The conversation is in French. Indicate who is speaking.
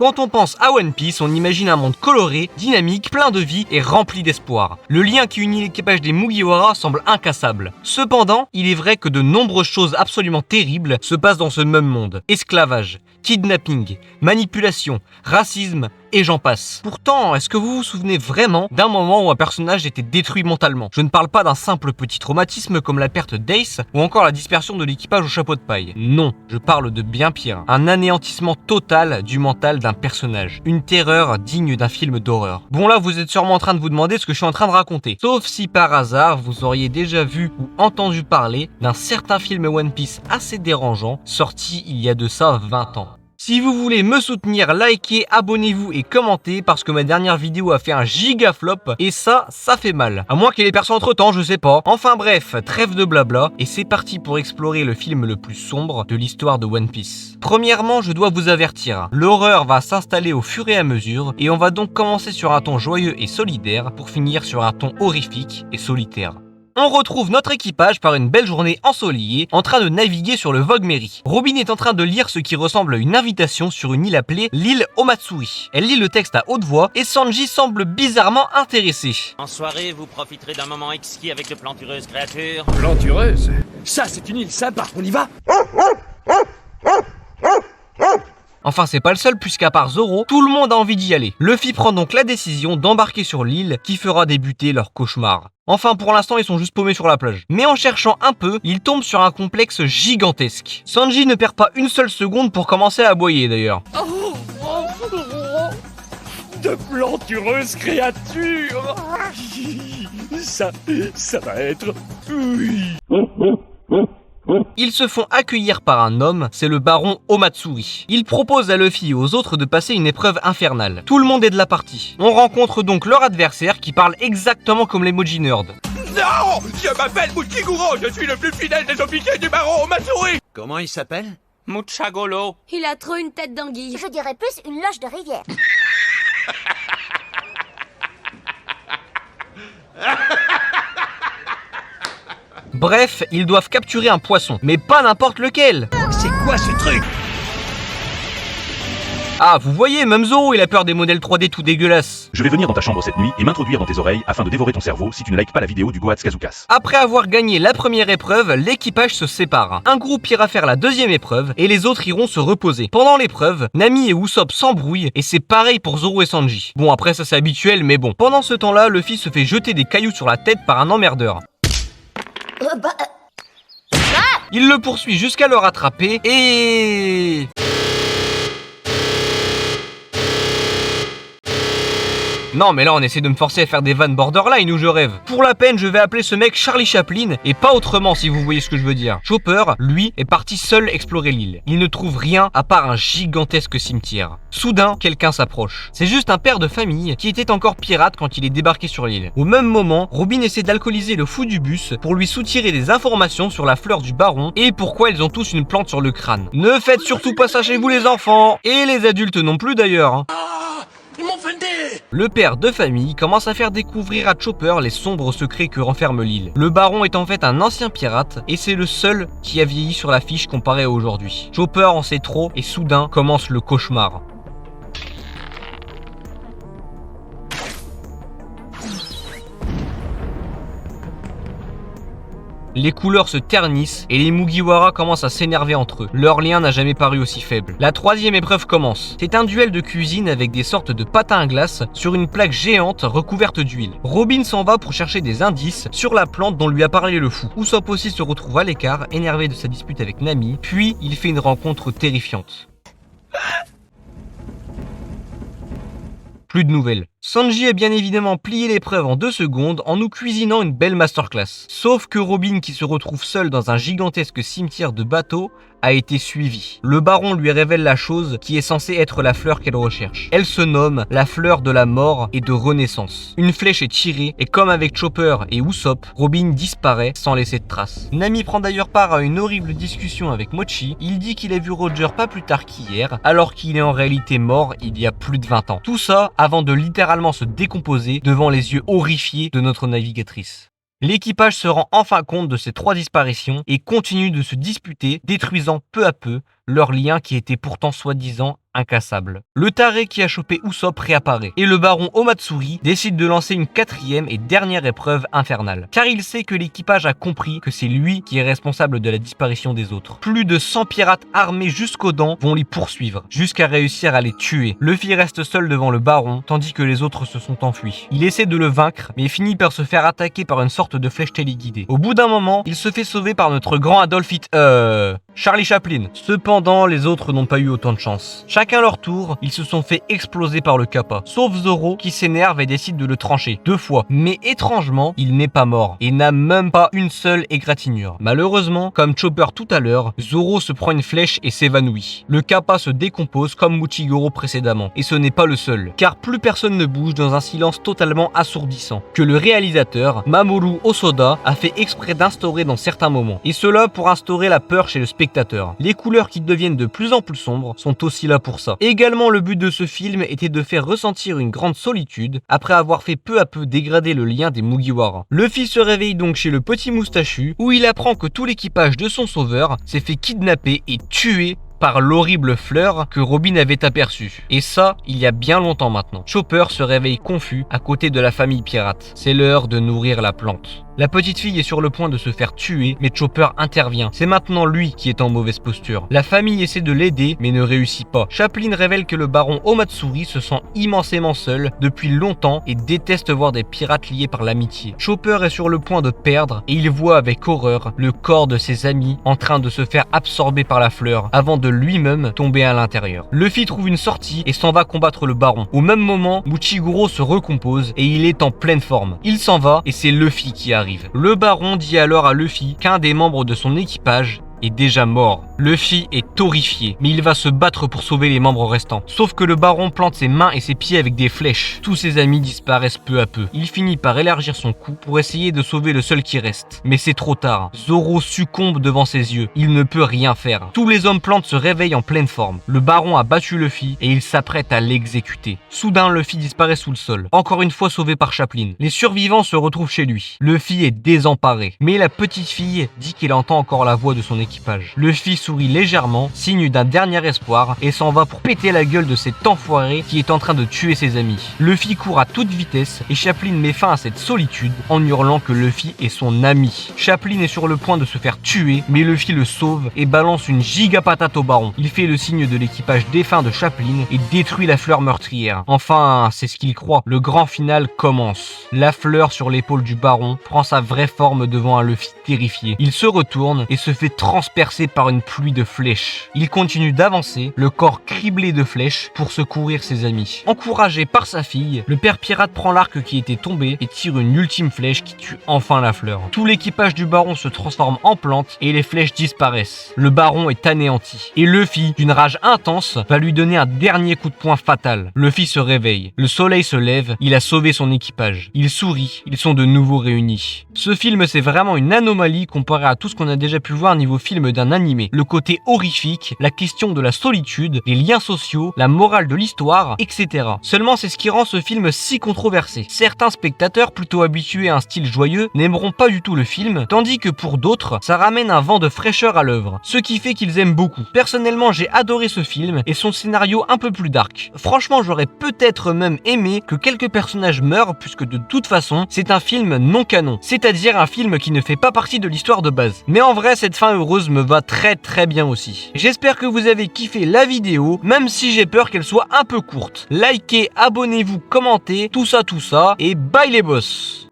Speaker 1: Quand on pense à One Piece, on imagine un monde coloré, dynamique, plein de vie et rempli d'espoir. Le lien qui unit l'équipage des Mugiwara semble incassable. Cependant, il est vrai que de nombreuses choses absolument terribles se passent dans ce même monde. Esclavage, kidnapping, manipulation, racisme, et j'en passe. Pourtant, est-ce que vous vous souvenez vraiment d'un moment où un personnage était détruit mentalement? Je ne parle pas d'un simple petit traumatisme comme la perte d'Ace ou encore la dispersion de l'équipage au chapeau de paille. Non, je parle de bien pire. Un anéantissement total du mental d'un personnage. Une terreur digne d'un film d'horreur. Bon là, vous êtes sûrement en train de vous demander ce que je suis en train de raconter. Sauf si par hasard, vous auriez déjà vu ou entendu parler d'un certain film One Piece assez dérangeant, sorti il y a de ça 20 ans. Si vous voulez me soutenir, likez, abonnez-vous et commentez parce que ma dernière vidéo a fait un giga flop et ça fait mal. À moins qu'il ait perçu entre temps, je sais pas. Enfin bref, trêve de blabla et c'est parti pour explorer le film le plus sombre de l'histoire de One Piece. Premièrement, je dois vous avertir, l'horreur va s'installer au fur et à mesure et on va donc commencer sur un ton joyeux et solidaire pour finir sur un ton horrifique et solitaire. On retrouve notre équipage par une belle journée ensoleillée en train de naviguer sur le Vogue Mary. Robin est en train de lire ce qui ressemble à une invitation sur une île appelée l'île Omatsuri. Elle lit le texte à haute voix et Sanji semble bizarrement intéressé.
Speaker 2: En soirée, vous profiterez d'un moment exquis avec de plantureuses créatures.
Speaker 3: Plantureuse? Ça, c'est une île sympa, on y va?
Speaker 1: Enfin, c'est pas le seul puisqu'à part Zoro, tout le monde a envie d'y aller. Luffy prend donc la décision d'embarquer sur l'île qui fera débuter leur cauchemar. Enfin, pour l'instant, ils sont juste paumés sur la plage. Mais en cherchant un peu, ils tombent sur un complexe gigantesque. Sanji ne perd pas une seule seconde pour commencer à aboyer d'ailleurs.
Speaker 3: De plantureuses créatures! Ça va être... Oui.
Speaker 1: Ils se font accueillir par un homme, c'est le baron Omatsuri. Il propose à Luffy et aux autres de passer une épreuve infernale. Tout le monde est de la partie. On rencontre donc leur adversaire qui parle exactement comme l'emoji nerd.
Speaker 3: Non! Je m'appelle Muchiguro, je suis le plus fidèle des officiers du baron Omatsuri!
Speaker 2: Comment il s'appelle? Muchagolo.
Speaker 4: Il a trop une tête d'anguille.
Speaker 5: Je dirais plus une loge de rivière.
Speaker 1: Bref, ils doivent capturer un poisson, mais pas n'importe lequel.
Speaker 3: C'est quoi ce truc?
Speaker 1: Ah, vous voyez, même Zoro, il a peur des modèles 3D tout dégueulasses.
Speaker 6: Je vais venir dans ta chambre cette nuit et m'introduire dans tes oreilles afin de dévorer ton cerveau si tu ne likes pas la vidéo du Goats Kazukas.
Speaker 1: Après avoir gagné la première épreuve, l'équipage se sépare. Un groupe ira faire la deuxième épreuve et les autres iront se reposer. Pendant l'épreuve, Nami et Usopp s'embrouillent et c'est pareil pour Zoro et Sanji. Bon, après ça c'est habituel, mais bon. Pendant ce temps-là, Luffy se fait jeter des cailloux sur la tête par un emmerdeur. Il le poursuit jusqu'à le rattraper et... Non mais là on essaie de me forcer à faire des vannes borderline ou je rêve. Pour la peine je vais appeler ce mec Charlie Chaplin et pas autrement si vous voyez ce que je veux dire. Chopper, lui, est parti seul explorer l'île. Il ne trouve rien à part un gigantesque cimetière. Soudain, quelqu'un s'approche. C'est juste un père de famille qui était encore pirate quand il est débarqué sur l'île. Au même moment, Robin essaie d'alcooliser le fou du bus pour lui soutirer des informations sur la fleur du baron et pourquoi ils ont tous une plante sur le crâne. Ne faites surtout pas ça chez vous les enfants, et les adultes non plus d'ailleurs.
Speaker 3: Ils m'ont fendé!
Speaker 1: Le père de famille commence à faire découvrir à Chopper les sombres secrets que renferme l'île. Le baron est en fait un ancien pirate et c'est le seul qui a vieilli sur la fiche comparé à aujourd'hui. Chopper en sait trop et soudain commence le cauchemar. Les couleurs se ternissent et les Mugiwara commencent à s'énerver entre eux. Leur lien n'a jamais paru aussi faible. La troisième épreuve commence. C'est un duel de cuisine avec des sortes de patins à glace sur une plaque géante recouverte d'huile. Robin s'en va pour chercher des indices sur la plante dont lui a parlé le fou. Usopp aussi se retrouve à l'écart, énervé de sa dispute avec Nami, puis il fait une rencontre terrifiante. Plus de nouvelles. Sanji a bien évidemment plié l'épreuve en 2 secondes en nous cuisinant une belle masterclass. Sauf que Robin, qui se retrouve seul dans un gigantesque cimetière de bateaux, a été suivi. Le baron lui révèle la chose qui est censée être la fleur qu'elle recherche. Elle se nomme la fleur de la mort et de renaissance. Une flèche est tirée et comme avec Chopper et Usopp, Robin disparaît sans laisser de traces. Nami prend d'ailleurs part à une horrible discussion avec Mochi. Il dit qu'il a vu Roger pas plus tard qu'hier, alors qu'il est en réalité mort il y a plus de 20 ans. Tout ça avant de littéralement se décomposer devant les yeux horrifiés de notre navigatrice. L'équipage se rend enfin compte de ces 3 disparitions et continue de se disputer, détruisant peu à peu leur lien qui était pourtant soi-disant incassable. Le taré qui a chopé Usopp réapparaît et le baron Omatsuri décide de lancer une 4e et dernière épreuve infernale. Car il sait que l'équipage a compris que c'est lui qui est responsable de la disparition des autres. Plus de 100 pirates armés jusqu'aux dents vont les poursuivre, jusqu'à réussir à les tuer. Luffy reste seul devant le baron, tandis que les autres se sont enfuis. Il essaie de le vaincre, mais finit par se faire attaquer par une sorte de flèche téléguidée. Au bout d'un moment, il se fait sauver par notre grand Adolf Charlie Chaplin. Cependant, les autres n'ont pas eu autant de chance. Chacun leur tour, ils se sont fait exploser par le Kappa. Sauf Zoro qui s'énerve et décide de le trancher 2 fois. Mais étrangement, il n'est pas mort et n'a même pas une seule égratignure. Malheureusement, comme Chopper tout à l'heure, Zoro se prend une flèche et s'évanouit. Le Kappa se décompose comme Muchigoro précédemment. Et ce n'est pas le seul, car plus personne ne bouge dans un silence totalement assourdissant, que le réalisateur, Mamoru Hosoda, a fait exprès d'instaurer dans certains moments. Et cela pour instaurer la peur chez le spectateur. Les couleurs qui deviennent de plus en plus sombres sont aussi là pour ça. Également, le but de ce film était de faire ressentir une grande solitude après avoir fait peu à peu dégrader le lien des Mugiwara. Luffy se réveille donc chez le petit moustachu où il apprend que tout l'équipage de son sauveur s'est fait kidnapper et tuer par l'horrible fleur que Robin avait aperçue. Et ça, il y a bien longtemps maintenant. Chopper se réveille confus à côté de la famille pirate. C'est l'heure de nourrir la plante. La petite fille est sur le point de se faire tuer, mais Chopper intervient. C'est maintenant lui qui est en mauvaise posture. La famille essaie de l'aider, mais ne réussit pas. Chaplin révèle que le baron Omatsuri se sent immensément seul depuis longtemps et déteste voir des pirates liés par l'amitié. Chopper est sur le point de perdre et il voit avec horreur le corps de ses amis en train de se faire absorber par la fleur avant de lui-même tomber à l'intérieur. Luffy trouve une sortie et s'en va combattre le baron. Au même moment, Muchigoro se recompose et il est en pleine forme. Il s'en va et c'est Luffy qui arrive. Le baron dit alors à Luffy qu'un des membres de son équipage est déjà mort. Luffy est horrifié, mais il va se battre pour sauver les membres restants. Sauf que le baron plante ses mains et ses pieds avec des flèches. Tous ses amis disparaissent peu à peu. Il finit par élargir son cou pour essayer de sauver le seul qui reste. Mais c'est trop tard. Zoro succombe devant ses yeux. Il ne peut rien faire. Tous les hommes plantes se réveillent en pleine forme. Le baron a battu Luffy et il s'apprête à l'exécuter. Soudain, Luffy disparaît sous le sol. Encore une fois sauvé par Chaplin. Les survivants se retrouvent chez lui. Luffy est désemparé. Mais la petite fille dit qu'elle entend encore la voix de son équipage. Luffy sourit légèrement, signe d'un dernier espoir, et s'en va pour péter la gueule de cet enfoiré qui est en train de tuer ses amis. Luffy court à toute vitesse et Chaplin met fin à cette solitude en hurlant que Luffy est son ami. Chaplin est sur le point de se faire tuer, mais Luffy le sauve et balance une giga patate au baron. Il fait le signe de l'équipage défunt de Chaplin et détruit la fleur meurtrière. Enfin, c'est ce qu'il croit. Le grand final commence. La fleur sur l'épaule du baron prend sa vraie forme devant un Luffy terrifié. Il se retourne et se fait transpercer par une pluie de flèches. Il continue d'avancer, le corps criblé de flèches, pour secourir ses amis. Encouragé par sa fille, le père pirate prend l'arc qui était tombé et tire une ultime flèche qui tue enfin la fleur. Tout l'équipage du baron se transforme en plante et les flèches disparaissent. Le baron est anéanti. Et Luffy, d'une rage intense, va lui donner un dernier coup de poing fatal. Luffy se réveille. Le soleil se lève, il a sauvé son équipage. Il sourit, ils sont de nouveau réunis. Ce film, c'est vraiment une anomalie comparé à tout ce qu'on a déjà pu voir niveau film d'un animé. Le côté horrifique, la question de la solitude, les liens sociaux, la morale de l'histoire, etc. Seulement, c'est ce qui rend ce film si controversé. Certains spectateurs, plutôt habitués à un style joyeux, n'aimeront pas du tout le film, tandis que pour d'autres, ça ramène un vent de fraîcheur à l'œuvre, ce qui fait qu'ils aiment beaucoup. Personnellement, j'ai adoré ce film et son scénario un peu plus dark. Franchement, j'aurais peut-être même aimé que quelques personnages meurent, puisque de toute façon, c'est un film non canon, c'est-à-dire un film qui ne fait pas partie de l'histoire de base. Mais en vrai, cette fin heureuse me va très bien aussi. J'espère que vous avez kiffé la vidéo, même si j'ai peur qu'elle soit un peu courte. Likez, abonnez-vous, commentez, tout ça, et bye les boss!